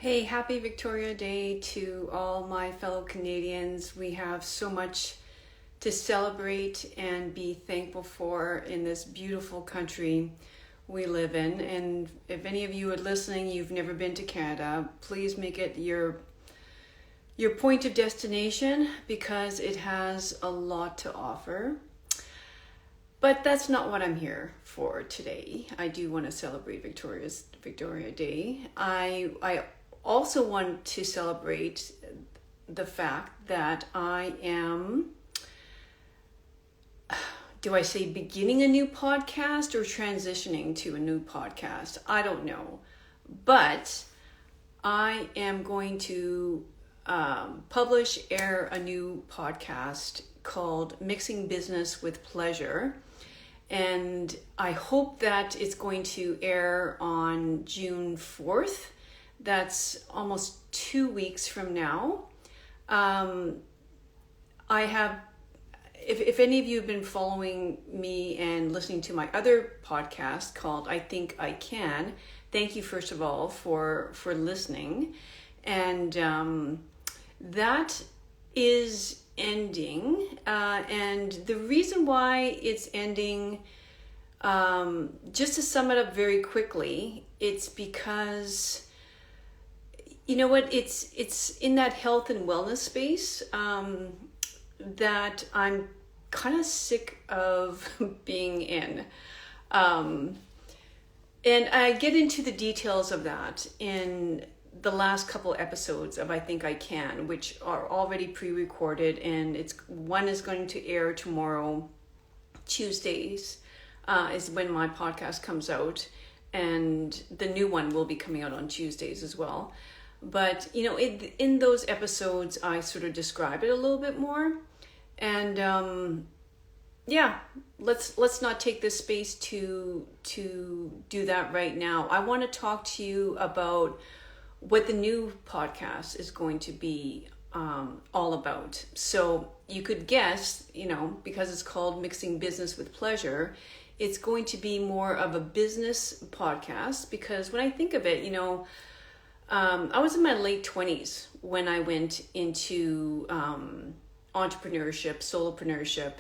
Hey, happy Victoria Day to all my fellow Canadians. We have so much to celebrate and be thankful for in this beautiful country we live in. And if any of you are listening, you've never been to Canada, please make it your point of destination because it has a lot to offer. But that's not what I'm here for today. I do want to celebrate Victoria Day. I also want to celebrate the fact that I am, do I say beginning a new podcast or transitioning to a new podcast? I don't know. But I am going to air a new podcast called Mixing Business with Pleasure. And I hope that it's going to air on June 4th. That's almost 2 weeks from now. I have, if any of you have been following me and listening to my other podcast called I Think I Can, thank you first of all for listening. And that is ending. And the reason why it's ending, just to sum it up very quickly, it's because you know what, it's in that health and wellness space that I'm kind of sick of being in. And I get into the details of that in the last couple episodes of I Think I Can, which are already pre-recorded, and one is going to air tomorrow, Tuesdays, is when my podcast comes out, and the new one will be coming out on Tuesdays as well. But, you know, in those episodes, I sort of describe it a little bit more. And, let's not take this space to do that right now. I want to talk to you about what the new podcast is going to be all about. So you could guess, you know, because it's called Mixing Business with Pleasure, it's going to be more of a business podcast, because when I think of it, you know, I was in my late 20s when I went into entrepreneurship, solopreneurship,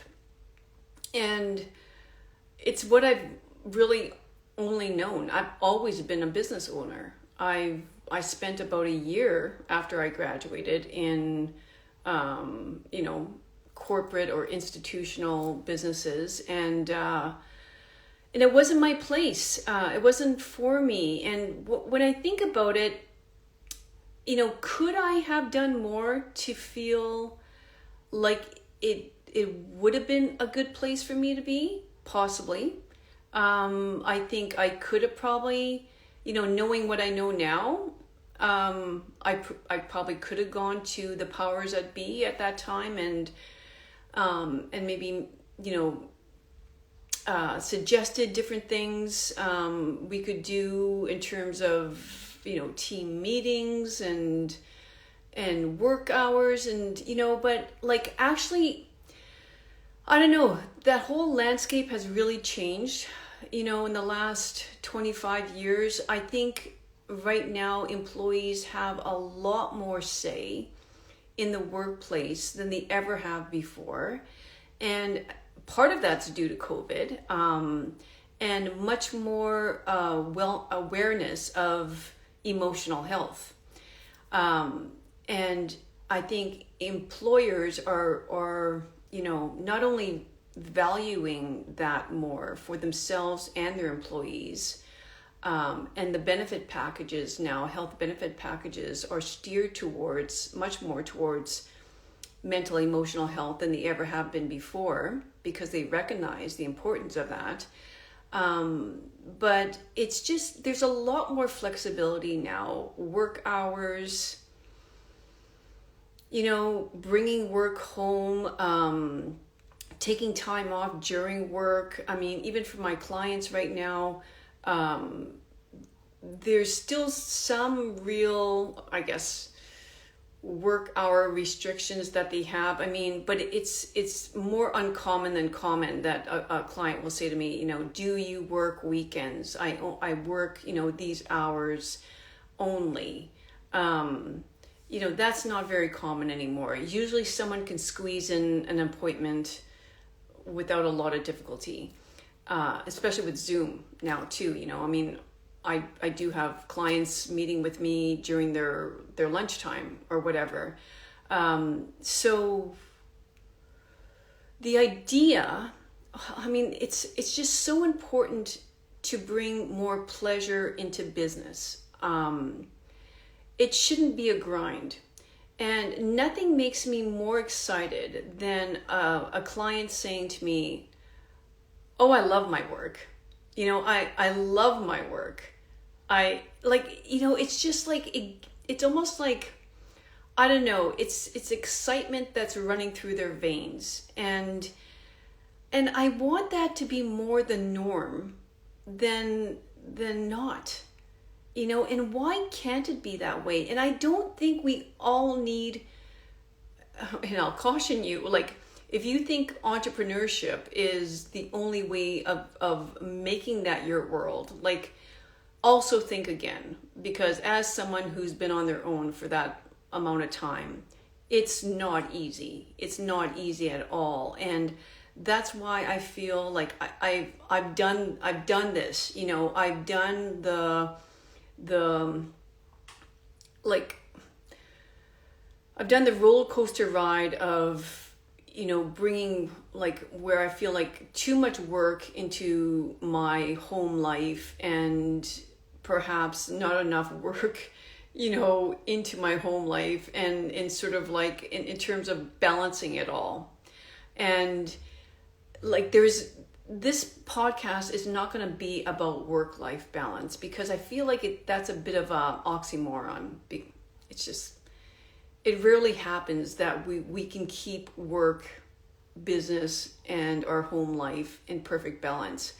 and it's what I've really only known. I've always been a business owner. I spent about a year after I graduated in, corporate or institutional businesses, and it wasn't my place. It wasn't for me. And when I think about it, you know, could I have done more to feel like it would have been a good place for me to be? Possibly. I think I could have probably, you know, knowing what I know now, I probably could have gone to the powers that be at that time and maybe, you know, suggested different things we could do in terms of, you know, team meetings and work hours, and, you know, but like actually, I don't know, that whole landscape has really changed, you know, in the last 25 years. I think right now employees have a lot more say in the workplace than they ever have before. And part of that's due to COVID, and much more awareness of emotional health. And I think employers are, you know, not only valuing that more for themselves and their employees, and the benefit packages now, health benefit packages, are steered much more towards mental emotional health than they ever have been before, because they recognize the importance of that. But it's just, there's a lot more flexibility now. Work hours, you know, bringing work home, taking time off during work. I mean, even for my clients right now, there's still some real, I guess, work hour restrictions that they have. I mean, but it's more uncommon than common that a client will say to me, you know, do you work weekends? I work, you know, these hours only. That's not very common anymore. Usually someone can squeeze in an appointment without a lot of difficulty, especially with Zoom now too. I do have clients meeting with me during their lunchtime or whatever. So the idea, it's just so important to bring more pleasure into business. It shouldn't be a grind. And nothing makes me more excited than a client saying to me, "Oh, I love my work. I love my work. It's just like, it's almost like, I don't know, it's excitement that's running through their veins. And I want that to be more the norm than not. And why can't it be that way? And I don't think we all need, and I'll caution you, like, if you think entrepreneurship is the only way of making that your world, like, also think again, because as someone who's been on their own for that amount of time, it's not easy. It's not easy at all. And that's why I feel like I've done this, I've done I've done the roller coaster ride of, bringing, like, where I feel like too much work into my home life and perhaps not enough work, into my home life, and sort of like in terms of balancing it all. And like, this podcast is not going to be about work-life balance, because I feel like that's a bit of a oxymoron. It rarely happens that we can keep work, business, and our home life in perfect balance.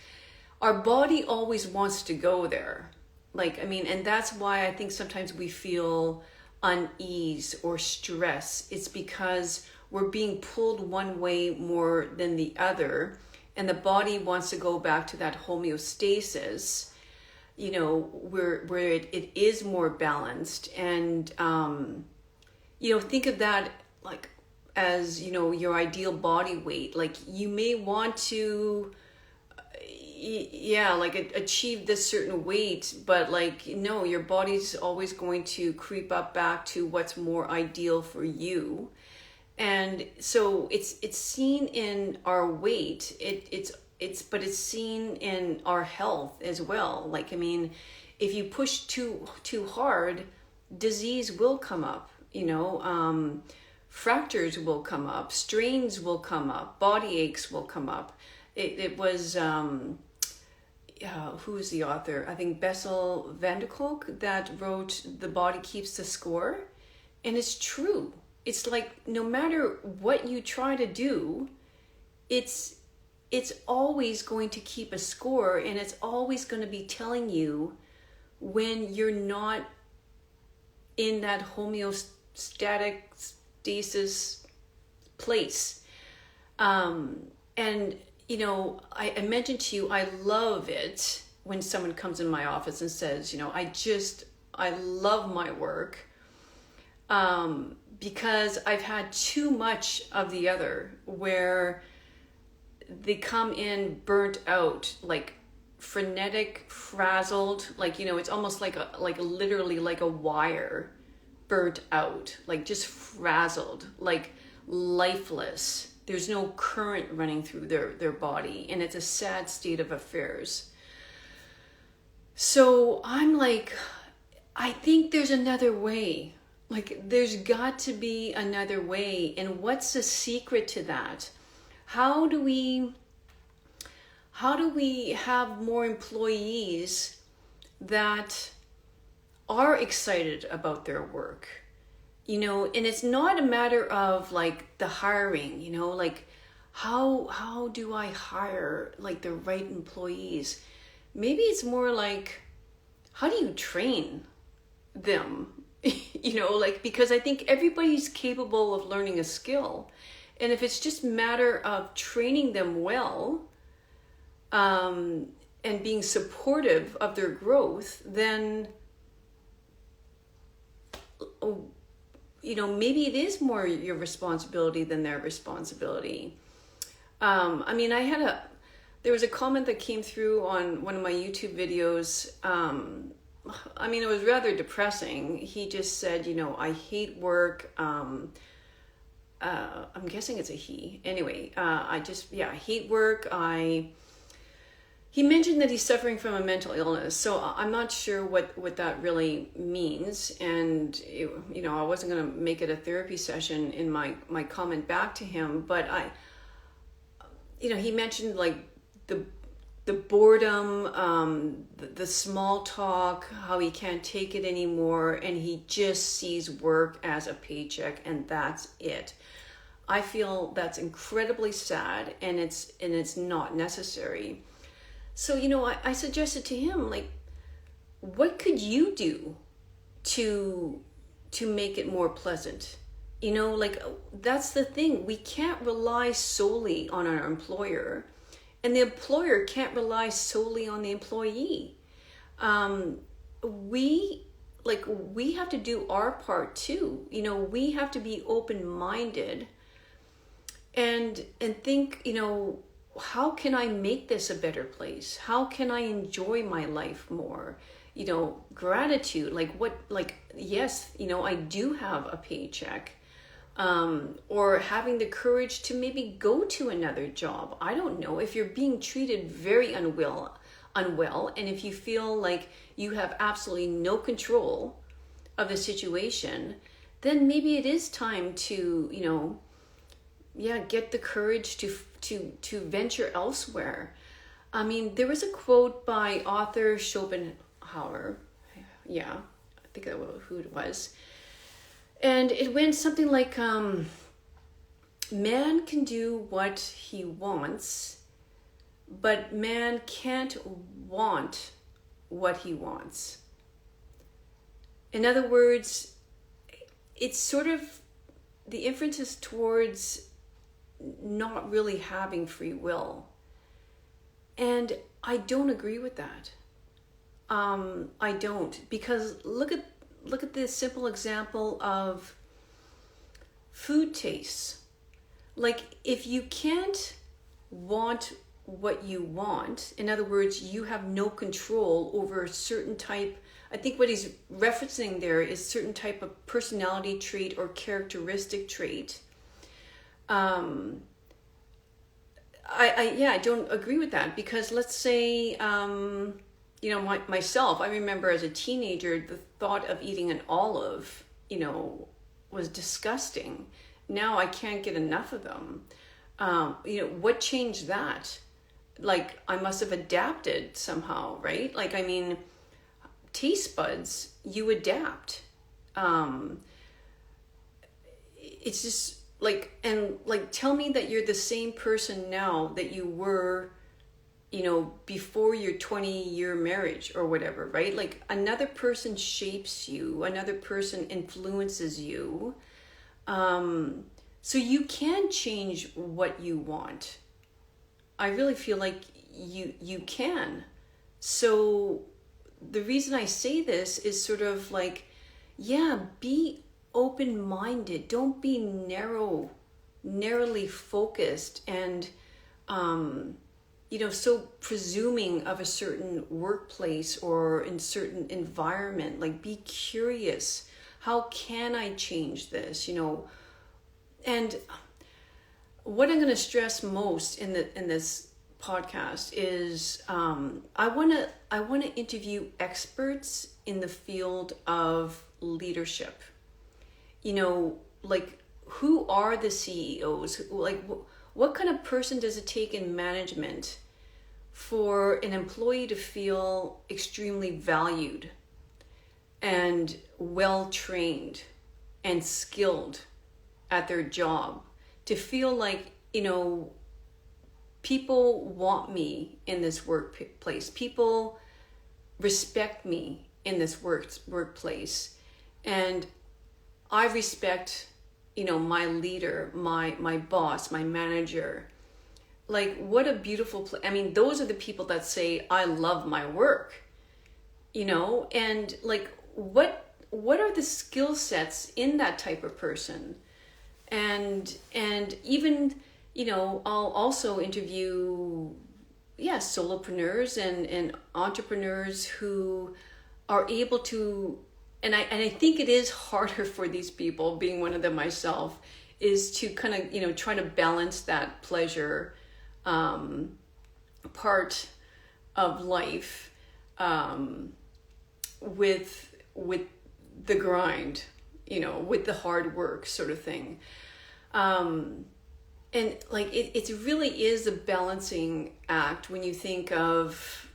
Our body always wants to go there. And that's why I think sometimes we feel unease or stress. It's because we're being pulled one way more than the other, and the body wants to go back to that homeostasis, where it is more balanced. And think of that like as, your ideal body weight. Like, you may want to achieve this certain weight, but no, your body's always going to creep up back to what's more ideal for you. And so it's seen in our weight, but it's seen in our health as well. If you push too hard, disease will come up, fractures will come up, strains will come up, body aches will come up. It was, who is the author? I think Bessel van der Kolk that wrote The Body Keeps the Score. And it's true. It's like, no matter what you try to do, it's always going to keep a score, and it's always going to be telling you when you're not in that homeostatic stasis place. And, I mentioned to you, I love it when someone comes in my office and says, I love my work. Because I've had too much of the other, where they come in burnt out, like frenetic, frazzled, it's almost like literally like a wire burnt out, like just frazzled, like lifeless. There's no current running through their body, and it's a sad state of affairs. So I'm like, I think there's another way. There's got to be another way. And what's the secret to that? How do we have more employees that are excited about their work? And it's not a matter of the hiring, how do I hire the right employees? Maybe it's more like, how do you train them? Because I think everybody's capable of learning a skill. And if it's just a matter of training them well, and being supportive of their growth, then oh, maybe it is more your responsibility than their responsibility. I mean, there was a comment that came through on one of my YouTube videos. I mean, it was rather depressing. He just said, I hate work. I'm guessing it's a he. Anyway, I hate work. He mentioned that he's suffering from a mental illness. So I'm not sure what that really means. And, I wasn't going to make it a therapy session in my comment back to him. But he mentioned like the boredom, the small talk, how he can't take it anymore. And he just sees work as a paycheck and that's it. I feel that's incredibly sad and it's not necessary. So, I suggested to him, like, what could you do to make it more pleasant? Like, that's the thing. We can't rely solely on our employer, and the employer can't rely solely on the employee. We have to do our part too. We have to be open-minded and think, how can I make this a better place? How can I enjoy my life more? Gratitude, yes, I do have a paycheck, or having the courage to maybe go to another job. I don't know, if you're being treated very unwell, and if you feel like you have absolutely no control of the situation, then maybe it is time to, get the courage to venture elsewhere. I mean, there was a quote by author Schopenhauer. Yeah, I think that was who it was. And it went something like, man can do what he wants, but man can't want what he wants. In other words, it's sort of, the inference is towards not really having free will. And I don't agree with that. I don't, because look at this simple example of food tastes. Like, if you can't want what you want, in other words, you have no control over a certain type, I think what he's referencing there is certain type of personality trait or characteristic trait. I don't agree with that, because let's say, myself, I remember as a teenager, the thought of eating an olive, was disgusting. Now I can't get enough of them. What changed that? Like, I must have adapted somehow, right? Like, I mean, taste buds, you adapt. It's just tell me that you're the same person now that you were, before your 20-year marriage or whatever, right? Like, another person shapes you, another person influences you. So you can change what you want. I really feel like you can. So the reason I say this is sort of like, be open-minded. Don't be narrowly focused and so presuming of a certain workplace or in certain environment. Like, be curious. How can I change this? And what I'm going to stress most in this podcast is I want to interview experts in the field of leadership. Like, who are the CEOs? Like, what kind of person does it take in management for an employee to feel extremely valued and well-trained and skilled at their job? To feel like, people want me in this workplace. People respect me in this workplace. And I respect, my leader, my boss, my manager. Like, what a beautiful place. I mean, those are the people that say, I love my work, and like, what what are the skill sets in that type of person? And even, I'll also interview, solopreneurs and entrepreneurs who are able to, and I think it is harder for these people, being one of them myself, is to kind of, try to balance that pleasure part of life with the grind, with the hard work sort of thing. And like it really is a balancing act when you think of,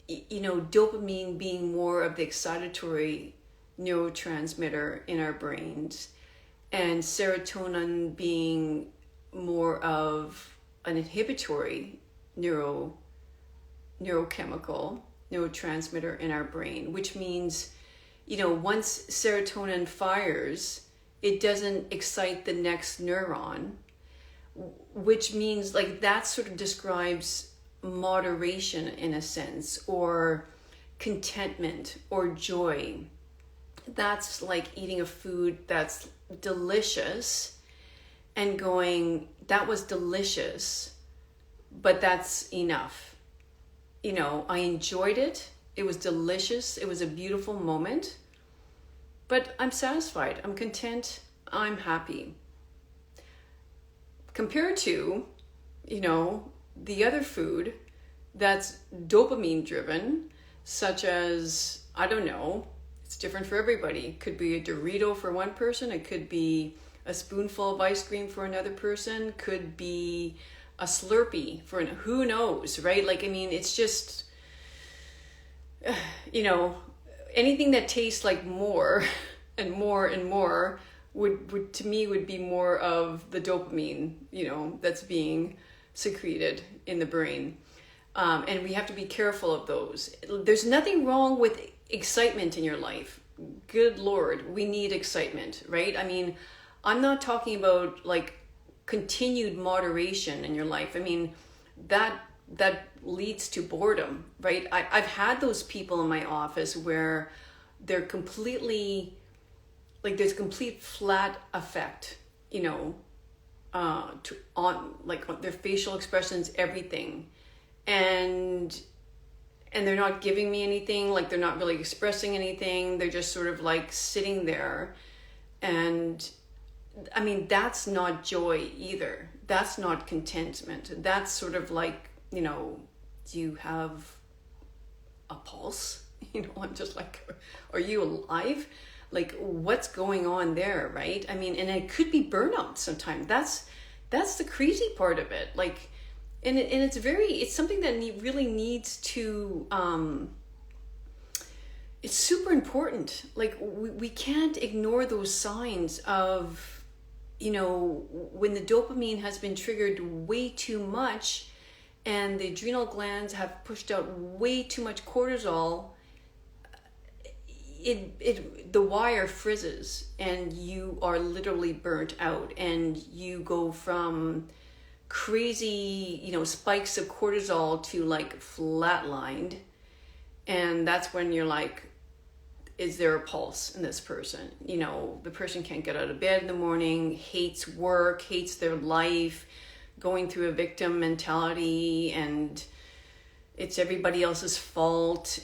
dopamine being more of the excitatory neurotransmitter in our brains, and serotonin being more of an inhibitory neurochemical neurotransmitter in our brain, which means, once serotonin fires, it doesn't excite the next neuron, which means like that sort of describes moderation in a sense, or contentment or joy. That's like eating a food that's delicious and going, that was delicious, but that's enough. I enjoyed it. It was delicious. It was a beautiful moment, but I'm satisfied. I'm content. I'm happy. Compared to, the other food that's dopamine driven, such as, I don't know, it's different for everybody. It could be a Dorito for one person. It could be a spoonful of ice cream for another person. Could be a Slurpee for who knows, right? Like, I mean, it's just, anything that tastes like more and more and more would to me would be more of the dopamine, that's being secreted in the brain. And we have to be careful of those. There's nothing wrong with excitement in your life. Good Lord, we need excitement, right? I mean, I'm not talking about like continued moderation in your life. I mean, that leads to boredom, right? I've had those people in my office where they're completely, like there's complete flat affect, on their facial expressions, everything. And they're not giving me anything, like they're not really expressing anything. They're just sort of like sitting there. And I mean, that's not joy either. That's not contentment. That's sort of like, do you have a pulse? I'm just like, are you alive? Like, what's going on there, right? I mean, and it could be burnout sometimes. That's the crazy part of it. Like, and it's something that really needs to, it's super important. Like, we can't ignore those signs of, when the dopamine has been triggered way too much and the adrenal glands have pushed out way too much cortisol, the wire frizzes and you are literally burnt out, and you go from crazy, spikes of cortisol to like flatlined. And that's when you're like, is there a pulse in this person? The person can't get out of bed in the morning, hates work, hates their life, going through a victim mentality, and it's everybody else's fault,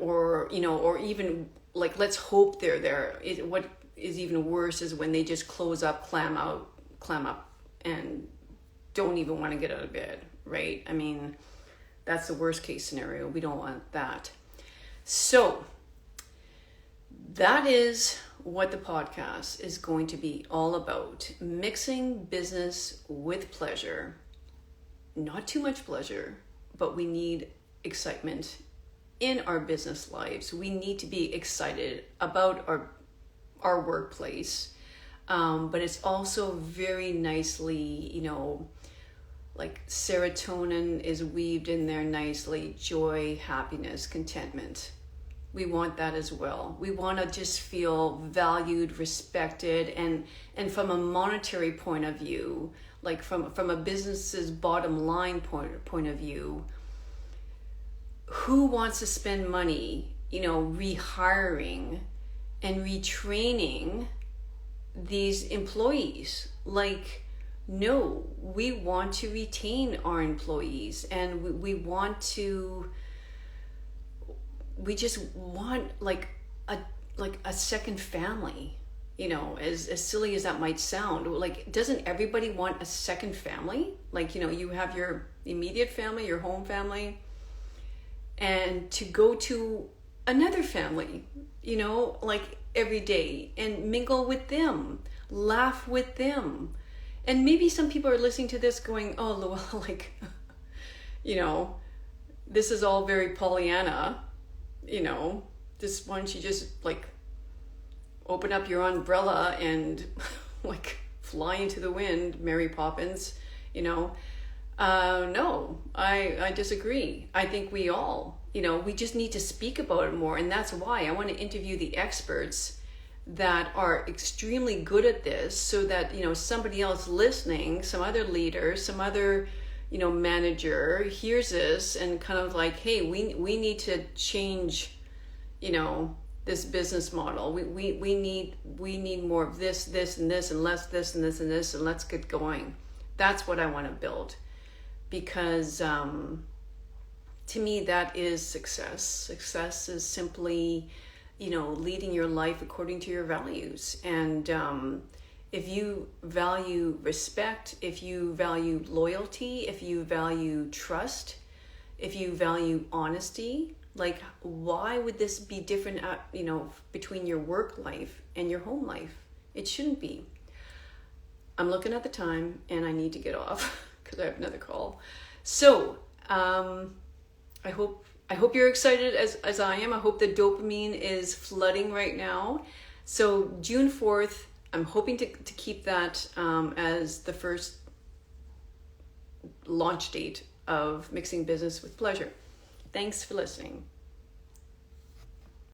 or even like, let's hope they're there. What is even worse is when they just close up, clam up, and don't even want to get out of bed, right? I mean, that's the worst case scenario. We don't want that. So that is what the podcast is going to be all about. Mixing business with pleasure. Not too much pleasure, but we need excitement in our business lives. We need to be excited about our workplace. But it's also very nicely, like serotonin is weaved in there nicely. Joy, happiness, contentment. We want that as well. We want to just feel valued, respected, and from a monetary point of view, like from a business's bottom line point of view, who wants to spend money, rehiring and retraining these employees. Like, no, we want to retain our employees, and we just want like a second family, as silly as that might sound. Like, doesn't everybody want a second family? Like, you have your immediate family, your home family, and to go to another family, like every day, and mingle with them, laugh with them. And maybe some people are listening to this going, oh, well, like, this is all very Pollyanna, this, why don't you just like open up your umbrella and like fly into the wind, Mary Poppins, No, I disagree. I think we all, we just need to speak about it more. And that's why I want to interview the experts that are extremely good at this, so that, somebody else listening, some other leader, some other, manager hears this and kind of like, hey, we need to change, this business model. We need more of this and this, and less this and this and this, and let's get going. That's what I want to build, because to me, that is success. Success is simply, leading your life according to your values. And if you value respect, if you value loyalty, if you value trust, if you value honesty, like, why would this be different, between your work life and your home life? It shouldn't be. I'm looking at the time and I need to get off because I have another call. So, I hope you're excited as I am. I hope the dopamine is flooding right now. So June 4th, I'm hoping to keep that as the first launch date of Mixing Business with Pleasure. Thanks for listening.